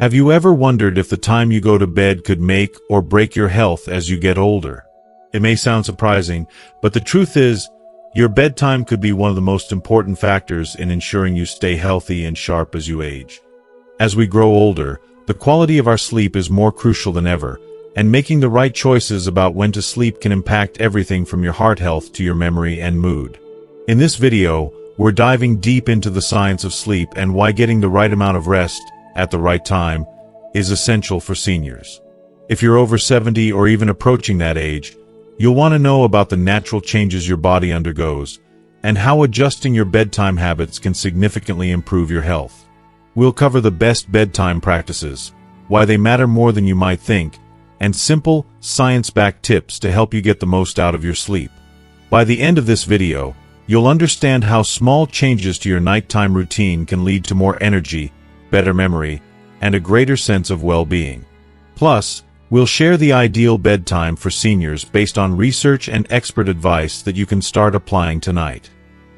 Have you ever wondered if the time you go to bed could make or break your health as you get older? It may sound surprising, but the truth is, your bedtime could be one of the most important factors in ensuring you stay healthy and sharp as you age. As we grow older, the quality of our sleep is more crucial than ever, and making the right choices about when to sleep can impact everything from your heart health to your memory and mood. In this video, we're diving deep into the science of sleep and why getting the right amount of rest at the right time is essential for seniors. If you're over 70 or even approaching that age, you'll want to know about the natural changes your body undergoes and how adjusting your bedtime habits can significantly improve your health. We'll cover the best bedtime practices, why they matter more than you might think, and simple, science-backed tips to help you get the most out of your sleep. By the end of this video, you'll understand how small changes to your nighttime routine can lead to more energy, better memory, and a greater sense of well-being. Plus, we'll share the ideal bedtime for seniors based on research and expert advice that you can start applying tonight.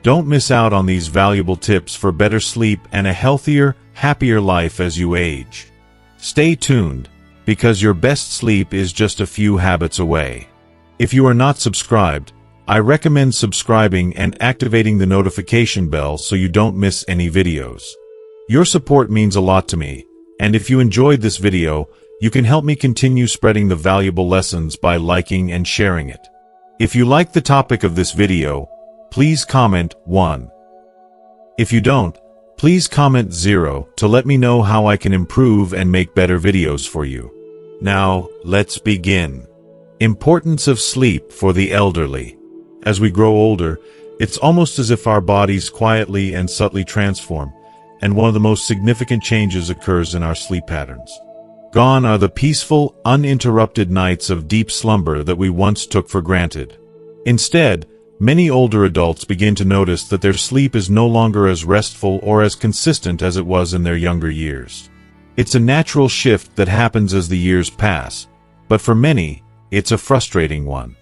Don't miss out on these valuable tips for better sleep and a healthier, happier life as you age. Stay tuned, because your best sleep is just a few habits away. If you are not subscribed, I recommend subscribing and activating the notification bell so you don't miss any videos. Your support means a lot to me, and if you enjoyed this video, you can help me continue spreading the valuable lessons by liking and sharing it. If you like the topic of this video, please comment 1. If you don't, please comment 0 to let me know how I can improve and make better videos for you. Now, let's begin. Importance of sleep for the elderly. As we grow older, it's almost as if our bodies quietly and subtly transform, and one of the most significant changes occurs in our sleep patterns. Gone are the peaceful, uninterrupted nights of deep slumber that we once took for granted. Instead, many older adults begin to notice that their sleep is no longer as restful or as consistent as it was in their younger years. It's a natural shift that happens as the years pass, but for many, it's a frustrating one.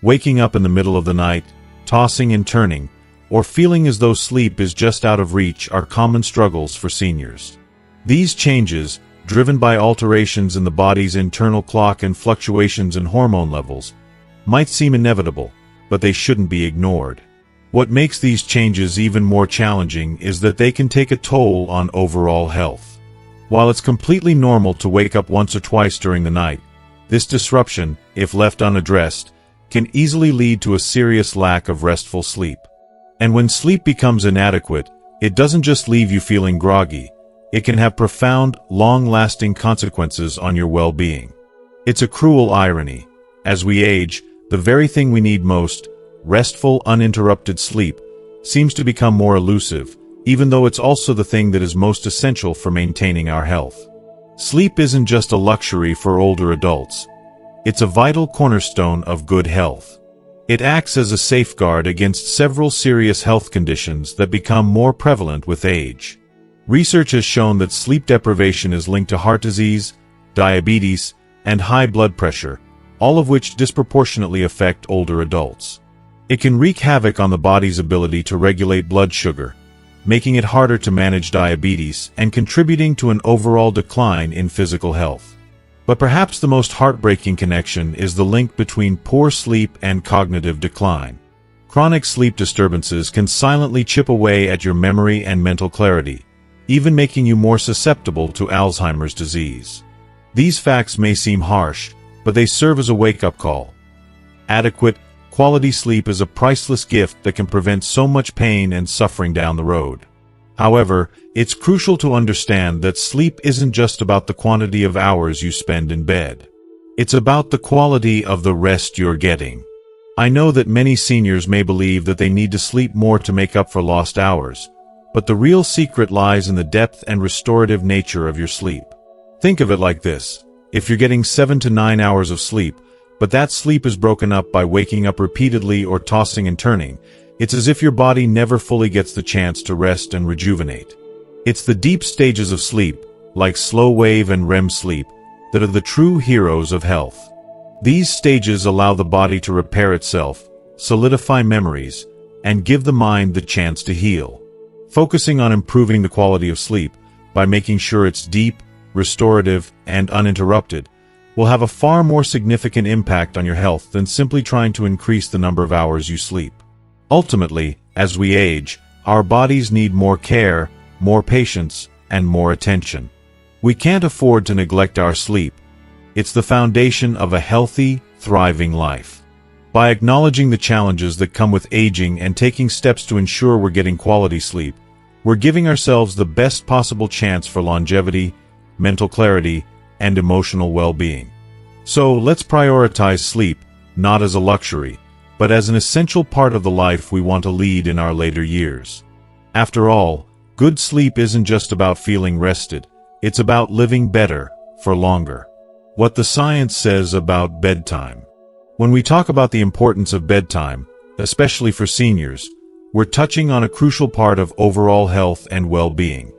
Waking up in the middle of the night, tossing and turning, or feeling as though sleep is just out of reach are common struggles for seniors. These changes, driven by alterations in the body's internal clock and fluctuations in hormone levels, might seem inevitable, but they shouldn't be ignored. What makes these changes even more challenging is that they can take a toll on overall health. While it's completely normal to wake up once or twice during the night, this disruption, if left unaddressed, can easily lead to a serious lack of restful sleep. And when sleep becomes inadequate, it doesn't just leave you feeling groggy, it can have profound, long-lasting consequences on your well-being. It's a cruel irony. As we age, the very thing we need most, restful, uninterrupted sleep, seems to become more elusive, even though it's also the thing that is most essential for maintaining our health. Sleep isn't just a luxury for older adults. It's a vital cornerstone of good health. It acts as a safeguard against several serious health conditions that become more prevalent with age. Research has shown that sleep deprivation is linked to heart disease, diabetes, and high blood pressure, all of which disproportionately affect older adults. It can wreak havoc on the body's ability to regulate blood sugar, making it harder to manage diabetes and contributing to an overall decline in physical health. But perhaps the most heartbreaking connection is the link between poor sleep and cognitive decline. Chronic sleep disturbances can silently chip away at your memory and mental clarity, even making you more susceptible to Alzheimer's disease. These facts may seem harsh, but they serve as a wake-up call. Adequate, quality sleep is a priceless gift that can prevent so much pain and suffering down the road. However, it's crucial to understand that sleep isn't just about the quantity of hours you spend in bed. It's about the quality of the rest you're getting. I know that many seniors may believe that they need to sleep more to make up for lost hours, but the real secret lies in the depth and restorative nature of your sleep. Think of it like this. If you're getting 7 to 9 hours of sleep, but that sleep is broken up by waking up repeatedly or tossing and turning, it's as if your body never fully gets the chance to rest and rejuvenate. It's the deep stages of sleep, like slow wave and REM sleep, that are the true heroes of health. These stages allow the body to repair itself, solidify memories, and give the mind the chance to heal. Focusing on improving the quality of sleep by making sure it's deep, restorative, and uninterrupted, will have a far more significant impact on your health than simply trying to increase the number of hours you sleep. Ultimately, as we age, our bodies need more care, more patience, and more attention. We can't afford to neglect our sleep. It's the foundation of a healthy, thriving life. By acknowledging the challenges that come with aging and taking steps to ensure we're getting quality sleep, we're giving ourselves the best possible chance for longevity, mental clarity, and emotional well-being. So let's prioritize sleep, not as a luxury, but as an essential part of the life we want to lead in our later years. After all, good sleep isn't just about feeling rested, it's about living better, for longer. What the science says about bedtime. When we talk about the importance of bedtime, especially for seniors, we're touching on a crucial part of overall health and well-being.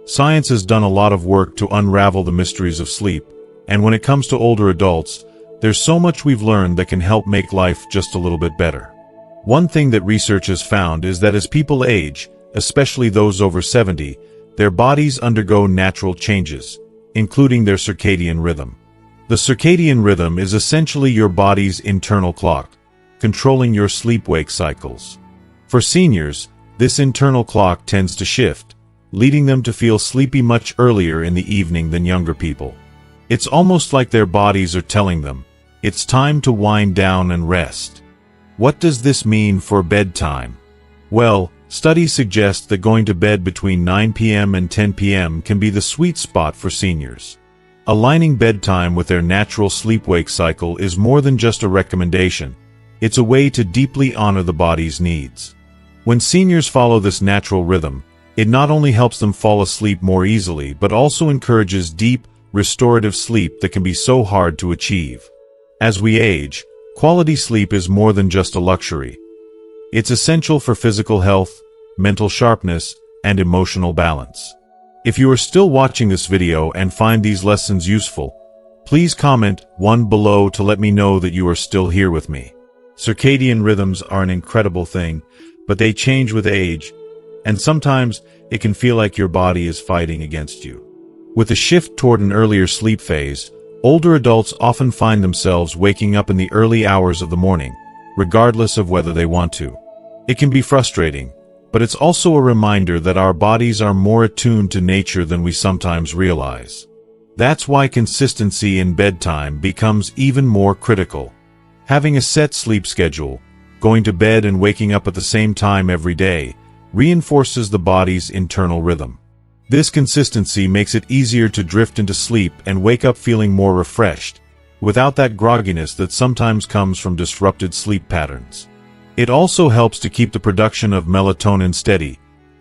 Science has done a lot of work to unravel the mysteries of sleep, and when it comes to older adults, there's so much we've learned that can help make life just a little bit better. One thing that research has found is that as people age, especially those over 70, their bodies undergo natural changes, including their circadian rhythm. The circadian rhythm is essentially your body's internal clock, controlling your sleep-wake cycles. For seniors, this internal clock tends to shift, leading them to feel sleepy much earlier in the evening than younger people. It's almost like their bodies are telling them, it's time to wind down and rest. What does this mean for bedtime? Well, studies suggest that going to bed between 9 p.m. and 10 p.m. can be the sweet spot for seniors. Aligning bedtime with their natural sleep-wake cycle is more than just a recommendation. It's a way to deeply honor the body's needs. When seniors follow this natural rhythm, it not only helps them fall asleep more easily but also encourages deep, restorative sleep that can be so hard to achieve. As we age, quality sleep is more than just a luxury. It's essential for physical health, mental sharpness, and emotional balance. If you are still watching this video and find these lessons useful, please comment 1 below to let me know that you are still here with me. Circadian rhythms are an incredible thing, but they change with age, and sometimes it can feel like your body is fighting against you. With a shift toward an earlier sleep phase, older adults often find themselves waking up in the early hours of the morning, regardless of whether they want to. It can be frustrating, but it's also a reminder that our bodies are more attuned to nature than we sometimes realize. That's why consistency in bedtime becomes even more critical. Having a set sleep schedule, going to bed and waking up at the same time every day, reinforces the body's internal rhythm. This consistency makes it easier to drift into sleep and wake up feeling more refreshed, without that grogginess that sometimes comes from disrupted sleep patterns. It also helps to keep the production of melatonin steady,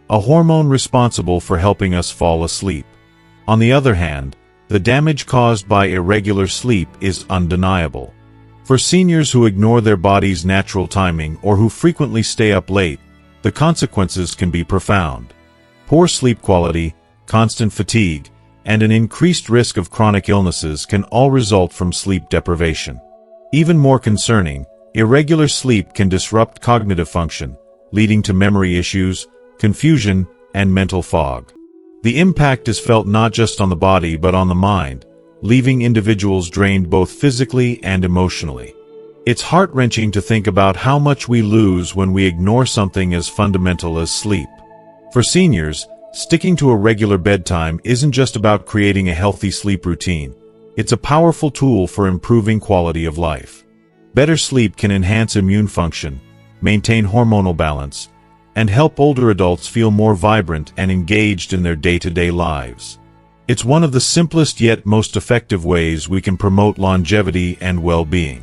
a hormone responsible for helping us fall asleep. On the other hand, the damage caused by irregular sleep is undeniable. For seniors who ignore their body's natural timing or who frequently stay up late, the consequences can be profound. Poor sleep quality, constant fatigue, and an increased risk of chronic illnesses can all result from sleep deprivation. Even more concerning, irregular sleep can disrupt cognitive function, leading to memory issues, confusion, and mental fog. The impact is felt not just on the body but on the mind, leaving individuals drained both physically and emotionally. It's heart-wrenching to think about how much we lose when we ignore something as fundamental as sleep. For seniors, sticking to a regular bedtime isn't just about creating a healthy sleep routine. It's a powerful tool for improving quality of life. Better sleep can enhance immune function, maintain hormonal balance, and help older adults feel more vibrant and engaged in their day-to-day lives. It's one of the simplest yet most effective ways we can promote longevity and well-being.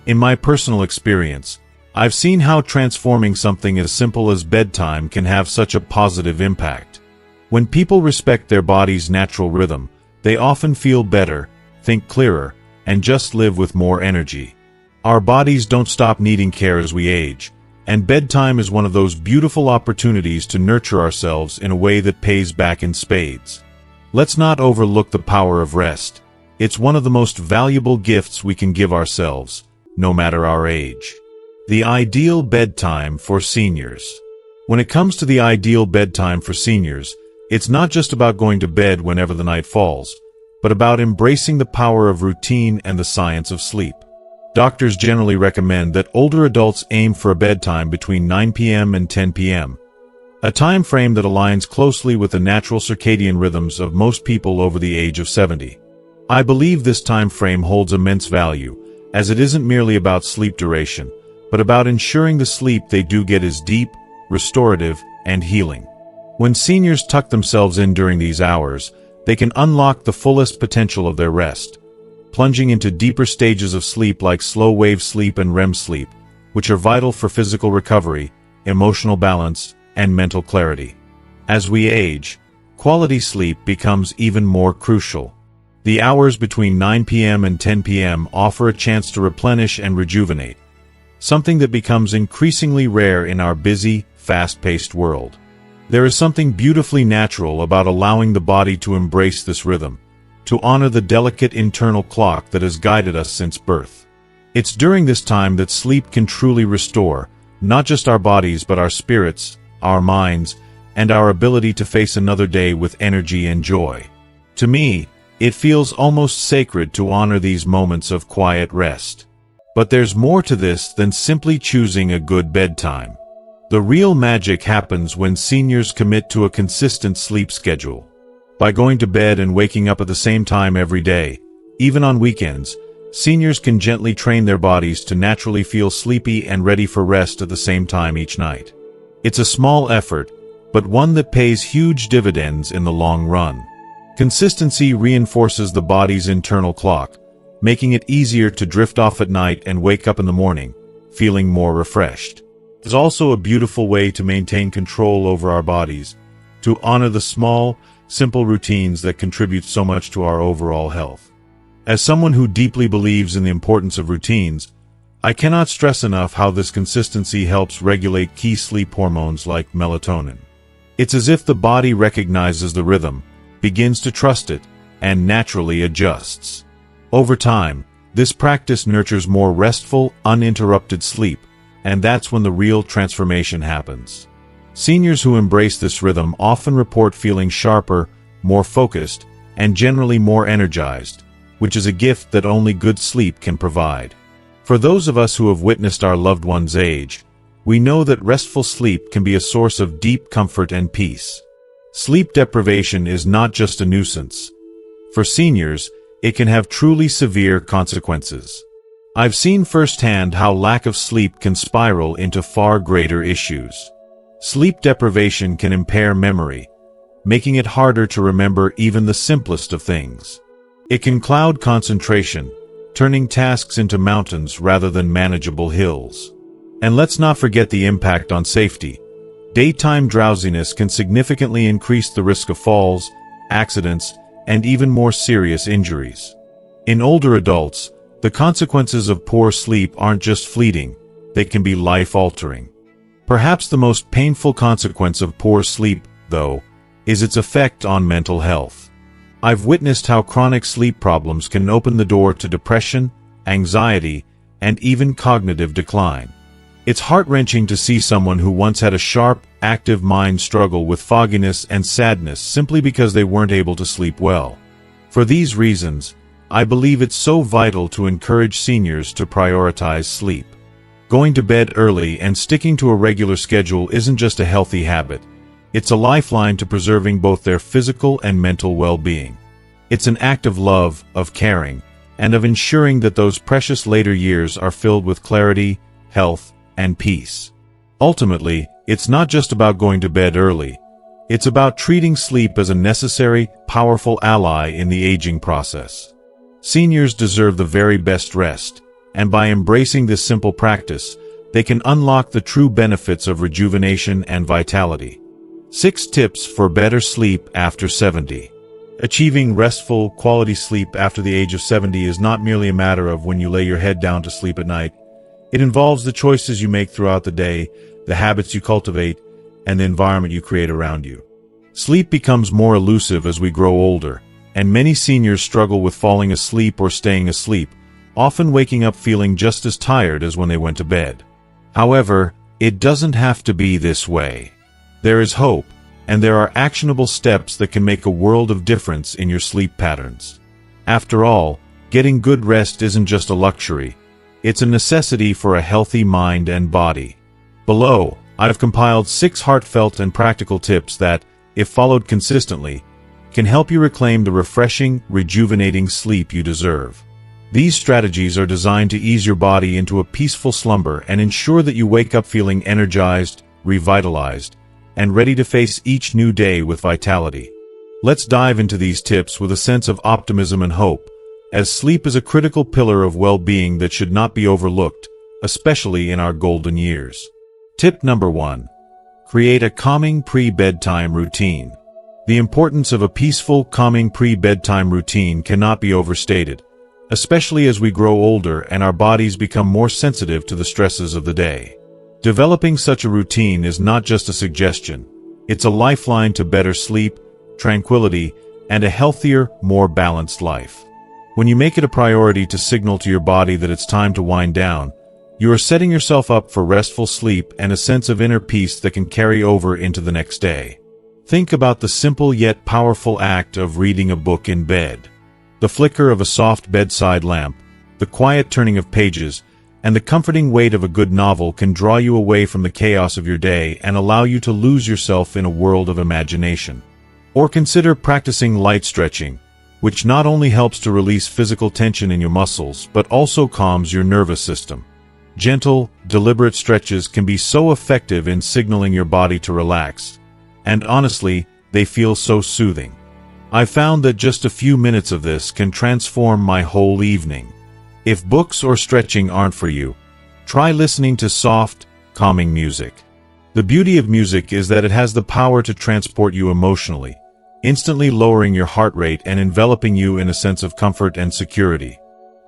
In my personal experience, I've seen how transforming something as simple as bedtime can have such a positive impact. When people respect their body's natural rhythm, they often feel better, think clearer, and just live with more energy. Our bodies don't stop needing care as we age, and bedtime is one of those beautiful opportunities to nurture ourselves in a way that pays back in spades. Let's not overlook the power of rest. It's one of the most valuable gifts we can give ourselves, no matter our age. The ideal bedtime for seniors. When it comes to the ideal bedtime for seniors, it's not just about going to bed whenever the night falls, but about embracing the power of routine and the science of sleep. Doctors generally recommend that older adults aim for a bedtime between 9 p.m. and 10 p.m., a time frame that aligns closely with the natural circadian rhythms of most people over the age of 70. I believe this time frame holds immense value, as it isn't merely about sleep duration, but about ensuring the sleep they do get is deep, restorative, and healing. When seniors tuck themselves in during these hours, they can unlock the fullest potential of their rest, plunging into deeper stages of sleep like slow-wave sleep and REM sleep, which are vital for physical recovery, emotional balance, and mental clarity. As we age, quality sleep becomes even more crucial. The hours between 9 p.m. and 10 p.m. offer a chance to replenish and rejuvenate, something that becomes increasingly rare in our busy, fast-paced world. There is something beautifully natural about allowing the body to embrace this rhythm, to honor the delicate internal clock that has guided us since birth. It's during this time that sleep can truly restore, not just our bodies but our spirits, our minds, and our ability to face another day with energy and joy. To me, it feels almost sacred to honor these moments of quiet rest. But there's more to this than simply choosing a good bedtime. The real magic happens when seniors commit to a consistent sleep schedule. By going to bed and waking up at the same time every day, even on weekends, seniors can gently train their bodies to naturally feel sleepy and ready for rest at the same time each night. It's a small effort, but one that pays huge dividends in the long run. Consistency reinforces the body's internal clock, making it easier to drift off at night and wake up in the morning, feeling more refreshed. It's also a beautiful way to maintain control over our bodies, to honor the small, simple routines that contribute so much to our overall health. As someone who deeply believes in the importance of routines, I cannot stress enough how this consistency helps regulate key sleep hormones like melatonin. It's as if the body recognizes the rhythm, begins to trust it, and naturally adjusts. Over time, this practice nurtures more restful, uninterrupted sleep, and that's when the real transformation happens. Seniors who embrace this rhythm often report feeling sharper, more focused, and generally more energized, which is a gift that only good sleep can provide. For those of us who have witnessed our loved ones age, we know that restful sleep can be a source of deep comfort and peace. Sleep deprivation is not just a nuisance. For seniors, it can have truly severe consequences. I've seen firsthand how lack of sleep can spiral into far greater issues. Sleep deprivation can impair memory, making it harder to remember even the simplest of things. It can cloud concentration, turning tasks into mountains rather than manageable hills. And let's not forget the impact on safety. Daytime drowsiness can significantly increase the risk of falls, accidents, and even more serious injuries. In older adults, the consequences of poor sleep aren't just fleeting, they can be life-altering. Perhaps the most painful consequence of poor sleep, though, is its effect on mental health. I've witnessed how chronic sleep problems can open the door to depression, anxiety, and even cognitive decline. It's heart-wrenching to see someone who once had a sharp, active mind struggle with fogginess and sadness simply because they weren't able to sleep well. For these reasons, I believe it's so vital to encourage seniors to prioritize sleep. Going to bed early and sticking to a regular schedule isn't just a healthy habit. It's a lifeline to preserving both their physical and mental well-being. It's an act of love, of caring, and of ensuring that those precious later years are filled with clarity, health, and peace. Ultimately, it's not just about going to bed early. It's about treating sleep as a necessary, powerful ally in the aging process. Seniors deserve the very best rest, and by embracing this simple practice, they can unlock the true benefits of rejuvenation and vitality. 6 tips for better sleep after 70. Achieving restful, quality sleep after the age of 70 is not merely a matter of when you lay your head down to sleep at night. It involves the choices you make throughout the day, the habits you cultivate, and the environment you create around you. Sleep becomes more elusive as we grow older, and many seniors struggle with falling asleep or staying asleep, often waking up feeling just as tired as when they went to bed. However, it doesn't have to be this way. There is hope, and there are actionable steps that can make a world of difference in your sleep patterns. After all, getting good rest isn't just a luxury. It's a necessity for a healthy mind and body. Below, I've compiled 6 heartfelt and practical tips that, if followed consistently, can help you reclaim the refreshing, rejuvenating sleep you deserve. These strategies are designed to ease your body into a peaceful slumber and ensure that you wake up feeling energized, revitalized, and ready to face each new day with vitality. Let's dive into these tips with a sense of optimism and hope, as sleep is a critical pillar of well-being that should not be overlooked, especially in our golden years. Tip number 1. Create a calming pre-bedtime routine. The importance of a peaceful, calming pre-bedtime routine cannot be overstated, especially as we grow older and our bodies become more sensitive to the stresses of the day. Developing such a routine is not just a suggestion. It's a lifeline to better sleep, tranquility, and a healthier, more balanced life. When you make it a priority to signal to your body that it's time to wind down, you are setting yourself up for restful sleep and a sense of inner peace that can carry over into the next day. Think about the simple yet powerful act of reading a book in bed. The flicker of a soft bedside lamp, the quiet turning of pages, and the comforting weight of a good novel can draw you away from the chaos of your day and allow you to lose yourself in a world of imagination. Or consider practicing light stretching, which not only helps to release physical tension in your muscles but also calms your nervous system. Gentle, deliberate stretches can be so effective in signaling your body to relax, and honestly, they feel so soothing. I found that just a few minutes of this can transform my whole evening. If books or stretching aren't for you, try listening to soft, calming music. The beauty of music is that it has the power to transport you emotionally, instantly lowering your heart rate and enveloping you in a sense of comfort and security.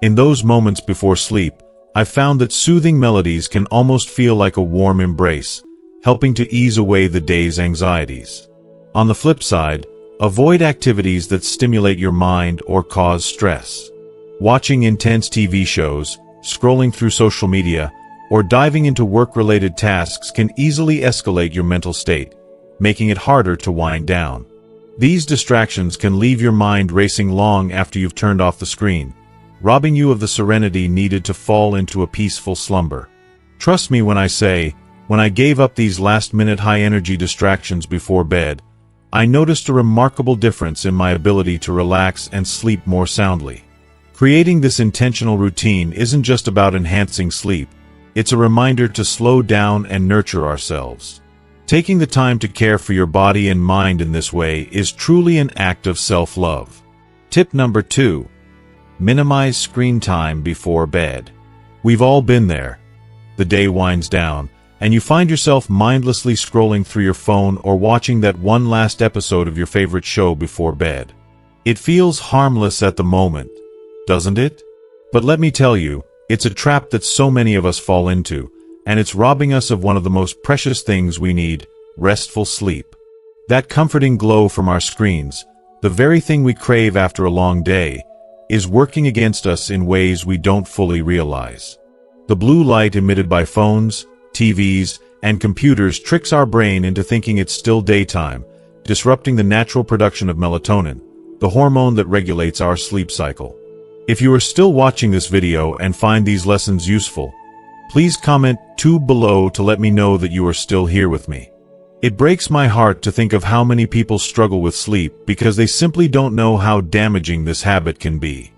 In those moments before sleep, I've found that soothing melodies can almost feel like a warm embrace, helping to ease away the day's anxieties. On the flip side, avoid activities that stimulate your mind or cause stress. Watching intense TV shows, scrolling through social media, or diving into work-related tasks can easily escalate your mental state, making it harder to wind down. These distractions can leave your mind racing long after you've turned off the screen, robbing you of the serenity needed to fall into a peaceful slumber. Trust me when I say, when I gave up these last-minute high-energy distractions before bed, I noticed a remarkable difference in my ability to relax and sleep more soundly. Creating this intentional routine isn't just about enhancing sleep, it's a reminder to slow down and nurture ourselves. Taking the time to care for your body and mind in this way is truly an act of self-love. Tip number 2. Minimize screen time before bed. We've all been there. The day winds down, and you find yourself mindlessly scrolling through your phone or watching that one last episode of your favorite show before bed. It feels harmless at the moment, doesn't it? But let me tell you, it's a trap that so many of us fall into, and it's robbing us of one of the most precious things we need, restful sleep. That comforting glow from our screens, the very thing we crave after a long day, is working against us in ways we don't fully realize. The blue light emitted by phones, TVs, and computers tricks our brain into thinking it's still daytime, disrupting the natural production of melatonin, the hormone that regulates our sleep cycle. If you are still watching this video and find these lessons useful, please comment 2 below to let me know that you are still here with me. It breaks my heart to think of how many people struggle with sleep because they simply don't know how damaging this habit can be.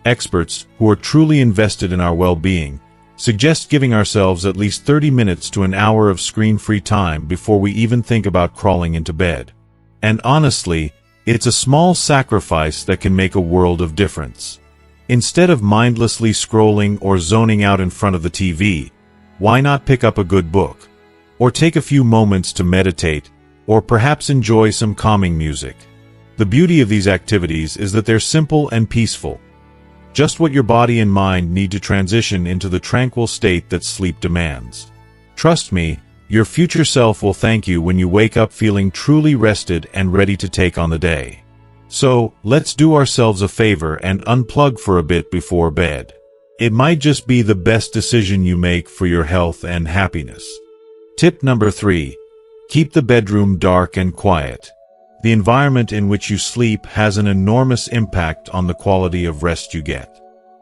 Experts, who are truly invested in our well-being, suggest giving ourselves at least 30 minutes to an hour of screen-free time before we even think about crawling into bed. And honestly, it's a small sacrifice that can make a world of difference. Instead of mindlessly scrolling or zoning out in front of the TV, why not pick up a good book? Or take a few moments to meditate, or perhaps enjoy some calming music. The beauty of these activities is that they're simple and peaceful. Just what your body and mind need to transition into the tranquil state that sleep demands. Trust me, your future self will thank you when you wake up feeling truly rested and ready to take on the day. So, let's do ourselves a favor and unplug for a bit before bed. It might just be the best decision you make for your health and happiness. Tip number 3. Keep the bedroom dark and quiet. The environment in which you sleep has an enormous impact on the quality of rest you get.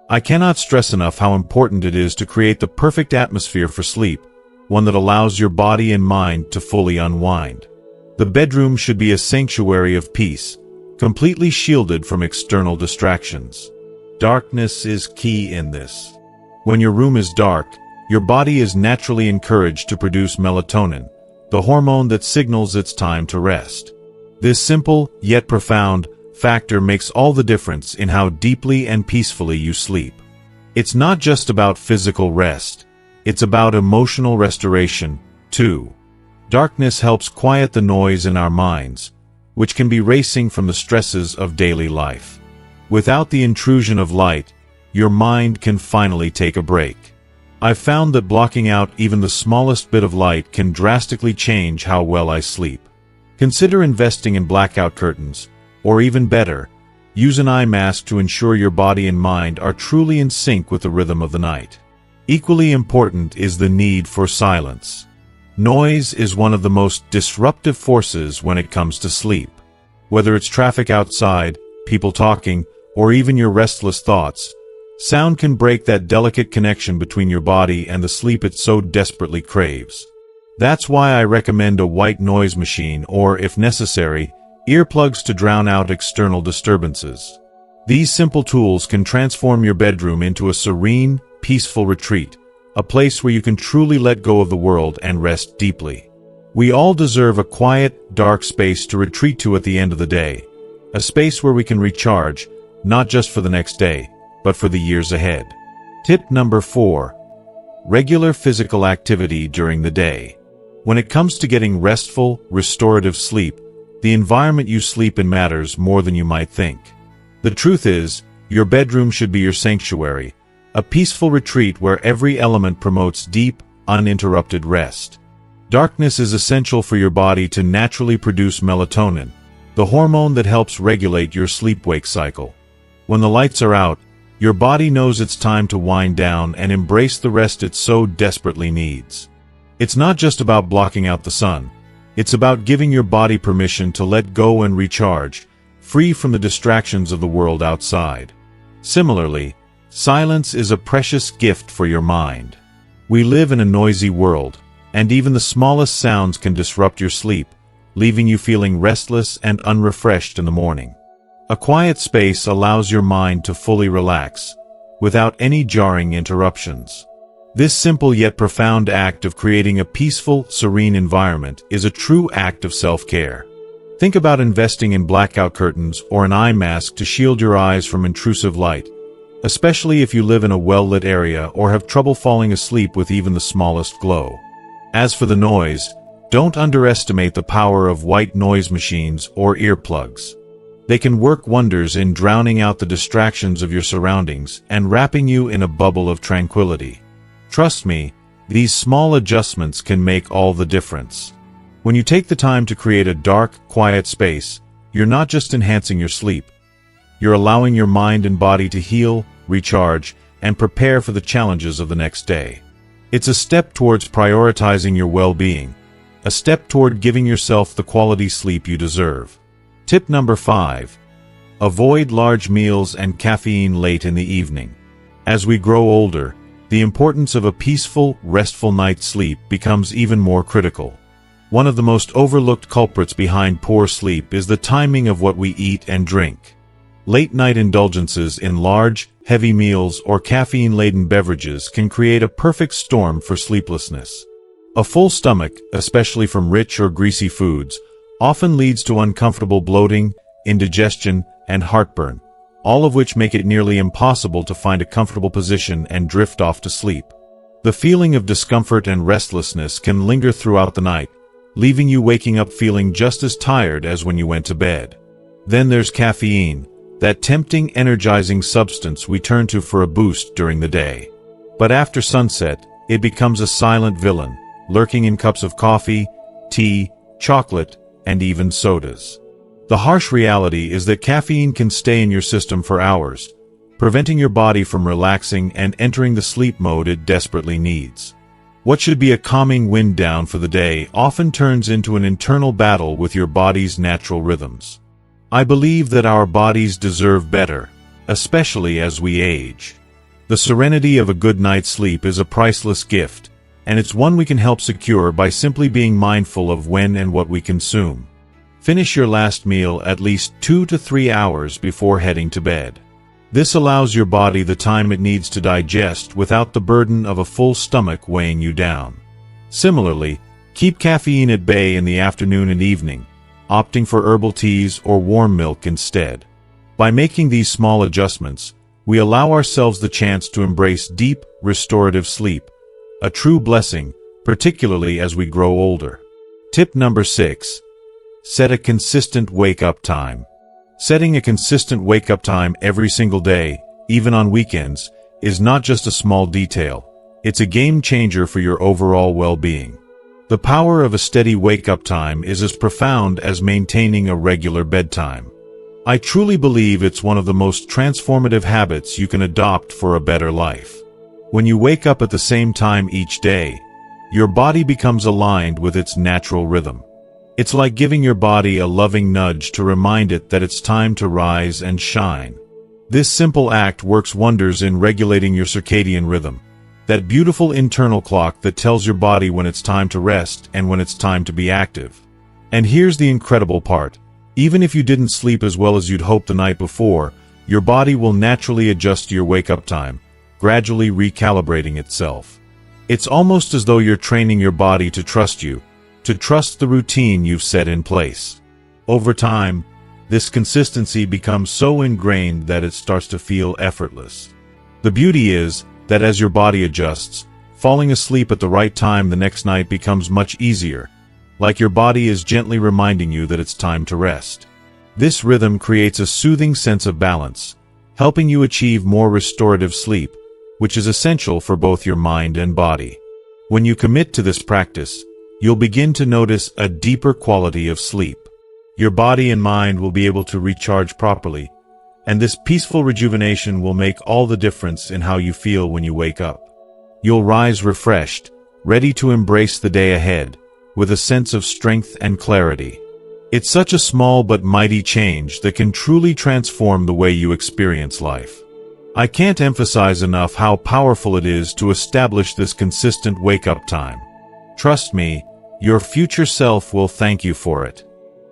I cannot stress enough how important it is to create the perfect atmosphere for sleep, one that allows your body and mind to fully unwind. The bedroom should be a sanctuary of peace, completely shielded from external distractions. Darkness is key in this. When your room is dark, your body is naturally encouraged to produce melatonin, the hormone that signals it's time to rest. This simple, yet profound, factor makes all the difference in how deeply and peacefully you sleep. It's not just about physical rest, it's about emotional restoration, too. Darkness helps quiet the noise in our minds, which can be racing from the stresses of daily life. Without the intrusion of light, your mind can finally take a break. I've found that blocking out even the smallest bit of light can drastically change how well I sleep. Consider investing in blackout curtains, or even better, use an eye mask to ensure your body and mind are truly in sync with the rhythm of the night. Equally important is the need for silence. Noise is one of the most disruptive forces when it comes to sleep. Whether it's traffic outside, people talking, or even your restless thoughts, sound can break that delicate connection between your body and the sleep it so desperately craves. That's why I recommend a white noise machine or, if necessary, earplugs to drown out external disturbances. These simple tools can transform your bedroom into a serene, peaceful retreat, a place where you can truly let go of the world and rest deeply. We all deserve a quiet, dark space to retreat to at the end of the day, a space where we can recharge, not just for the next day, but for the years ahead. Tip number 4. Regular physical activity during the day. When it comes to getting restful, restorative sleep, the environment you sleep in matters more than you might think. The truth is, your bedroom should be your sanctuary, a peaceful retreat where every element promotes deep, uninterrupted rest. Darkness is essential for your body to naturally produce melatonin, the hormone that helps regulate your sleep-wake cycle. When the lights are out, your body knows it's time to wind down and embrace the rest it so desperately needs. It's not just about blocking out the sun. It's about giving your body permission to let go and recharge, free from the distractions of the world outside. Similarly, silence is a precious gift for your mind. We live in a noisy world, and even the smallest sounds can disrupt your sleep, leaving you feeling restless and unrefreshed in the morning. A quiet space allows your mind to fully relax, without any jarring interruptions. This simple yet profound act of creating a peaceful, serene environment is a true act of self-care. Think about investing in blackout curtains or an eye mask to shield your eyes from intrusive light, especially if you live in a well-lit area or have trouble falling asleep with even the smallest glow. As for the noise, don't underestimate the power of white noise machines or earplugs. They can work wonders in drowning out the distractions of your surroundings and wrapping you in a bubble of tranquility. Trust me, these small adjustments can make all the difference. When you take the time to create a dark, quiet space, you're not just enhancing your sleep. You're allowing your mind and body to heal, recharge, and prepare for the challenges of the next day. It's a step towards prioritizing your well-being, a step toward giving yourself the quality sleep you deserve. Tip number 5. Avoid large meals and caffeine late in the evening. As we grow older, the importance of a peaceful, restful night's sleep becomes even more critical. One of the most overlooked culprits behind poor sleep is the timing of what we eat and drink. Late-night indulgences in large, heavy meals or caffeine-laden beverages can create a perfect storm for sleeplessness. A full stomach, especially from rich or greasy foods, often leads to uncomfortable bloating, indigestion, and heartburn, all of which make it nearly impossible to find a comfortable position and drift off to sleep. The feeling of discomfort and restlessness can linger throughout the night, leaving you waking up feeling just as tired as when you went to bed. Then there's caffeine, that tempting, energizing substance we turn to for a boost during the day. But after sunset, it becomes a silent villain, lurking in cups of coffee, tea, chocolate, and even sodas. The harsh reality is that caffeine can stay in your system for hours, preventing your body from relaxing and entering the sleep mode it desperately needs. What should be a calming wind down for the day often turns into an internal battle with your body's natural rhythms. I believe that our bodies deserve better, especially as we age. The serenity of a good night's sleep is a priceless gift, and it's one we can help secure by simply being mindful of when and what we consume. Finish your last meal at least 2 to 3 hours before heading to bed. This allows your body the time it needs to digest without the burden of a full stomach weighing you down. Similarly, keep caffeine at bay in the afternoon and evening, opting for herbal teas or warm milk instead. By making these small adjustments, we allow ourselves the chance to embrace deep, restorative sleep, a true blessing, particularly as we grow older. Tip number 6. Set a consistent wake-up time. Setting a consistent wake-up time every single day, even on weekends, is not just a small detail. It's a game changer for your overall well-being. The power of a steady wake-up time is as profound as maintaining a regular bedtime. I truly believe it's one of the most transformative habits you can adopt for a better life. When you wake up at the same time each day, your body becomes aligned with its natural rhythm. It's like giving your body a loving nudge to remind it that it's time to rise and shine. This simple act works wonders in regulating your circadian rhythm, that beautiful internal clock that tells your body when it's time to rest and when it's time to be active. And here's the incredible part. Even if you didn't sleep as well as you'd hoped the night before, your body will naturally adjust to your wake-up time, gradually recalibrating itself. It's almost as though you're training your body to trust you, to trust the routine you've set in place. Over time, this consistency becomes so ingrained that it starts to feel effortless. The beauty is that as your body adjusts, falling asleep at the right time the next night becomes much easier, like your body is gently reminding you that it's time to rest. This rhythm creates a soothing sense of balance, helping you achieve more restorative sleep, which is essential for both your mind and body. When you commit to this practice, you'll begin to notice a deeper quality of sleep. Your body and mind will be able to recharge properly, and this peaceful rejuvenation will make all the difference in how you feel when you wake up. You'll rise refreshed, ready to embrace the day ahead, with a sense of strength and clarity. It's such a small but mighty change that can truly transform the way you experience life. I can't emphasize enough how powerful it is to establish this consistent wake-up time. Trust me, your future self will thank you for it.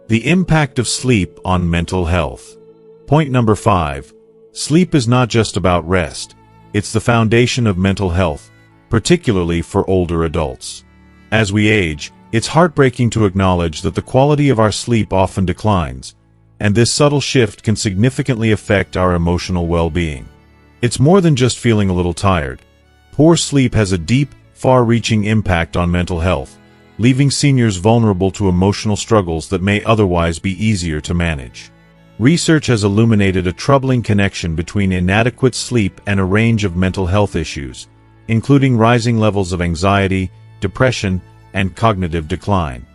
The impact of sleep on mental health. Point number 5. Sleep is not just about rest. It's the foundation of mental health, particularly for older adults. As we age, it's heartbreaking to acknowledge that the quality of our sleep often declines, and this subtle shift can significantly affect our emotional well-being. It's more than just feeling a little tired. Poor sleep has a deep, far-reaching impact on mental health, leaving seniors vulnerable to emotional struggles that may otherwise be easier to manage. Research has illuminated a troubling connection between inadequate sleep and a range of mental health issues, including rising levels of anxiety, depression, and cognitive decline.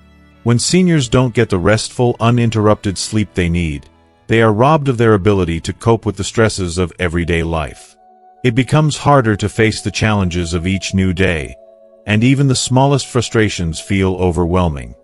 When seniors don't get the restful, uninterrupted sleep they need, they are robbed of their ability to cope with the stresses of everyday life. It becomes harder to face the challenges of each new day, and even the smallest frustrations feel overwhelming.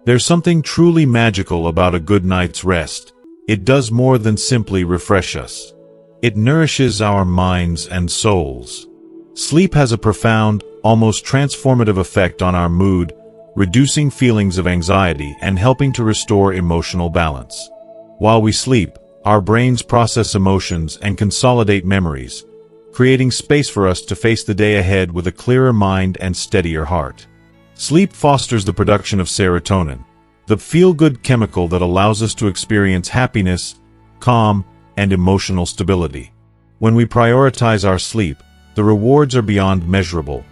There's something truly magical about a good night's rest. It does more than simply refresh us. It nourishes our minds and souls. Sleep has a profound, almost transformative effect on our mood, reducing feelings of anxiety and helping to restore emotional balance. While we sleep, our brains process emotions and consolidate memories, creating space for us to face the day ahead with a clearer mind and steadier heart. Sleep fosters the production of serotonin, the feel-good chemical that allows us to experience happiness, calm, and emotional stability. When we prioritize our sleep, the rewards are beyond measurable.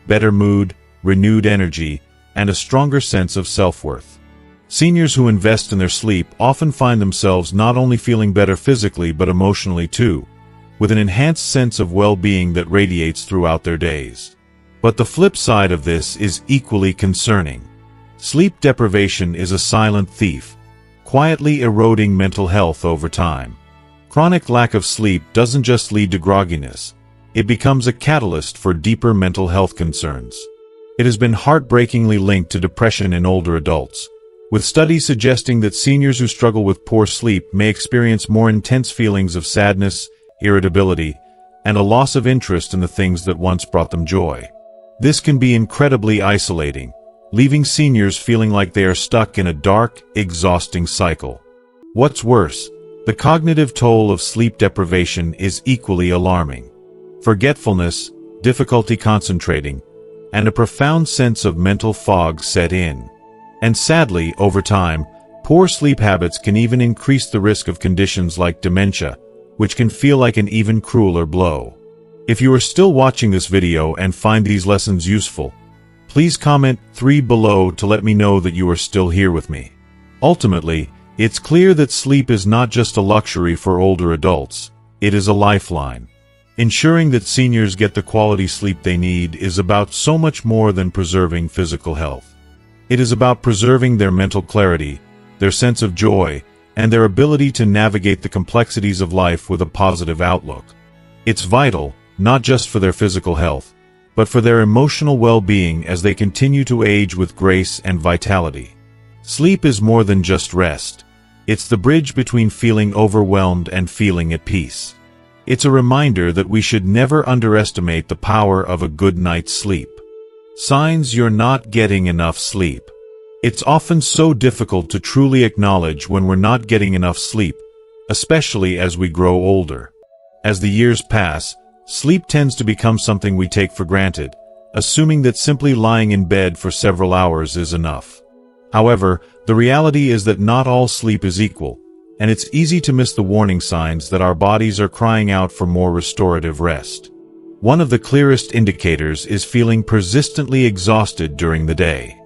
Better mood, renewed energy, and a stronger sense of self-worth. Seniors who invest in their sleep often find themselves not only feeling better physically but emotionally too, with an enhanced sense of well-being that radiates throughout their days. But the flip side of this is equally concerning. Sleep deprivation is a silent thief, quietly eroding mental health over time. Chronic lack of sleep doesn't just lead to grogginess, it becomes a catalyst for deeper mental health concerns. It has been heartbreakingly linked to depression in older adults, with studies suggesting that seniors who struggle with poor sleep may experience more intense feelings of sadness, irritability, and a loss of interest in the things that once brought them joy. This can be incredibly isolating, leaving seniors feeling like they are stuck in a dark, exhausting cycle. What's worse, the cognitive toll of sleep deprivation is equally alarming. Forgetfulness, difficulty concentrating, and a profound sense of mental fog set in. And sadly, over time, poor sleep habits can even increase the risk of conditions like dementia, which can feel like an even crueler blow. If you are still watching this video and find these lessons useful, please comment 3 below to let me know that you are still here with me. Ultimately, it's clear that sleep is not just a luxury for older adults, it is a lifeline. Ensuring that seniors get the quality sleep they need is about so much more than preserving physical health. It is about preserving their mental clarity, their sense of joy, and their ability to navigate the complexities of life with a positive outlook. It's vital, not just for their physical health, but for their emotional well-being as they continue to age with grace and vitality. Sleep is more than just rest. It's the bridge between feeling overwhelmed and feeling at peace. It's a reminder that we should never underestimate the power of a good night's sleep. Signs you're not getting enough sleep. It's often so difficult to truly acknowledge when we're not getting enough sleep, especially as we grow older. As the years pass, sleep tends to become something we take for granted, assuming that simply lying in bed for several hours is enough. However, the reality is that not all sleep is equal, and it's easy to miss the warning signs that our bodies are crying out for more restorative rest. One of the clearest indicators is feeling persistently exhausted during the day.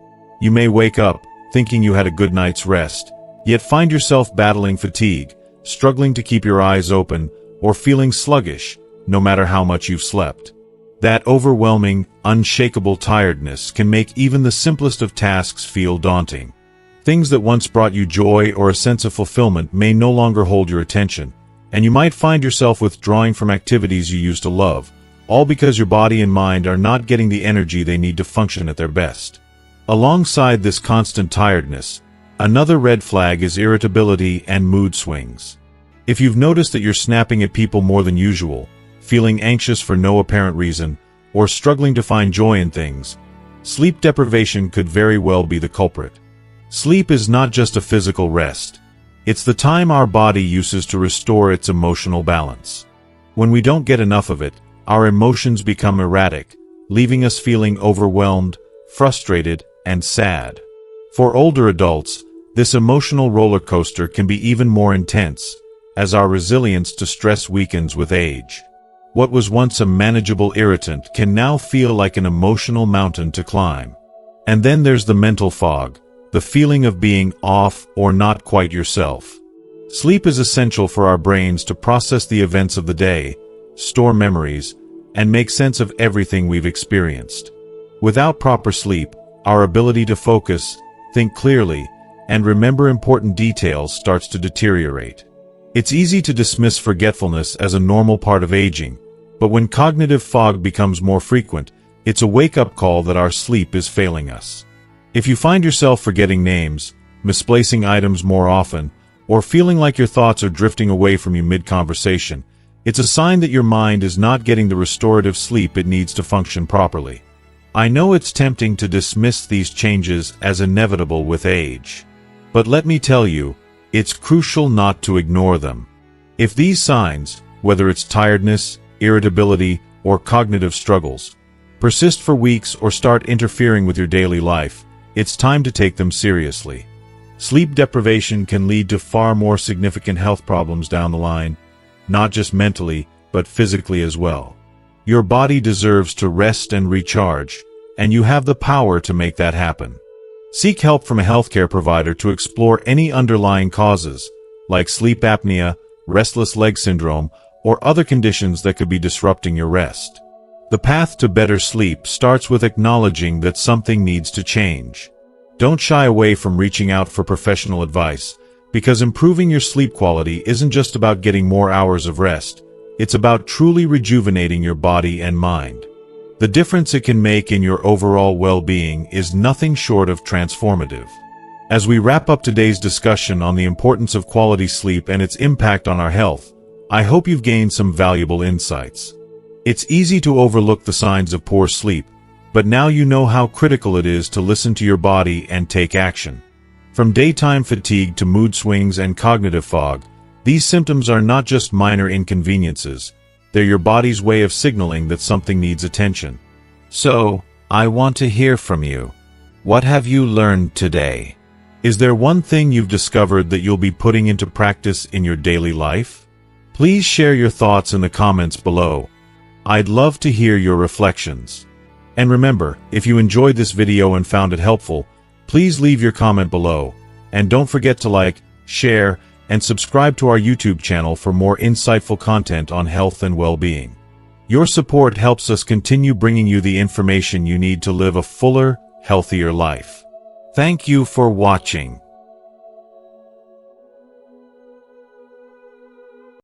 You may wake up thinking you had a good night's rest, yet find yourself battling fatigue, struggling to keep your eyes open, or feeling sluggish, no matter how much you've slept. That overwhelming, unshakable tiredness can make even the simplest of tasks feel daunting. Things that once brought you joy or a sense of fulfillment may no longer hold your attention, and you might find yourself withdrawing from activities you used to love, all because your body and mind are not getting the energy they need to function at their best. Alongside this constant tiredness, another red flag is irritability and mood swings. If you've noticed that you're snapping at people more than usual, feeling anxious for no apparent reason, or struggling to find joy in things, sleep deprivation could very well be the culprit. Sleep is not just a physical rest. It's the time our body uses to restore its emotional balance. When we don't get enough of it, our emotions become erratic, leaving us feeling overwhelmed, frustrated, and sad. For older adults, this emotional roller coaster can be even more intense, as our resilience to stress weakens with age. What was once a manageable irritant can now feel like an emotional mountain to climb. And then there's the mental fog, the feeling of being off or not quite yourself. Sleep is essential for our brains to process the events of the day, store memories, and make sense of everything we've experienced. Without proper sleep, our ability to focus, think clearly, and remember important details starts to deteriorate. It's easy to dismiss forgetfulness as a normal part of aging, but when cognitive fog becomes more frequent, it's a wake-up call that our sleep is failing us. If you find yourself forgetting names, misplacing items more often, or feeling like your thoughts are drifting away from you mid-conversation, it's a sign that your mind is not getting the restorative sleep it needs to function properly. I know it's tempting to dismiss these changes as inevitable with age. But let me tell you, it's crucial not to ignore them. If these signs, whether it's tiredness, irritability, or cognitive struggles, persist for weeks or start interfering with your daily life, it's time to take them seriously. Sleep deprivation can lead to far more significant health problems down the line, not just mentally, but physically as well. Your body deserves to rest and recharge, and you have the power to make that happen. Seek help from a healthcare provider to explore any underlying causes, like sleep apnea, restless leg syndrome, or other conditions that could be disrupting your rest. The path to better sleep starts with acknowledging that something needs to change. Don't shy away from reaching out for professional advice, because improving your sleep quality isn't just about getting more hours of rest, it's about truly rejuvenating your body and mind. The difference it can make in your overall well-being is nothing short of transformative. As we wrap up today's discussion on the importance of quality sleep and its impact on our health, I hope you've gained some valuable insights. It's easy to overlook the signs of poor sleep, but now you know how critical it is to listen to your body and take action. From daytime fatigue to mood swings and cognitive fog, these symptoms are not just minor inconveniences, they're your body's way of signaling that something needs attention. So, I want to hear from you. What have you learned today? Is there one thing you've discovered that you'll be putting into practice in your daily life? Please share your thoughts in the comments below. I'd love to hear your reflections. And remember, if you enjoyed this video and found it helpful, please leave your comment below. And don't forget to like, share, and subscribe to our YouTube channel for more insightful content on health and well-being. Your support helps us continue bringing you the information you need to live a fuller, healthier life. Thank you for watching.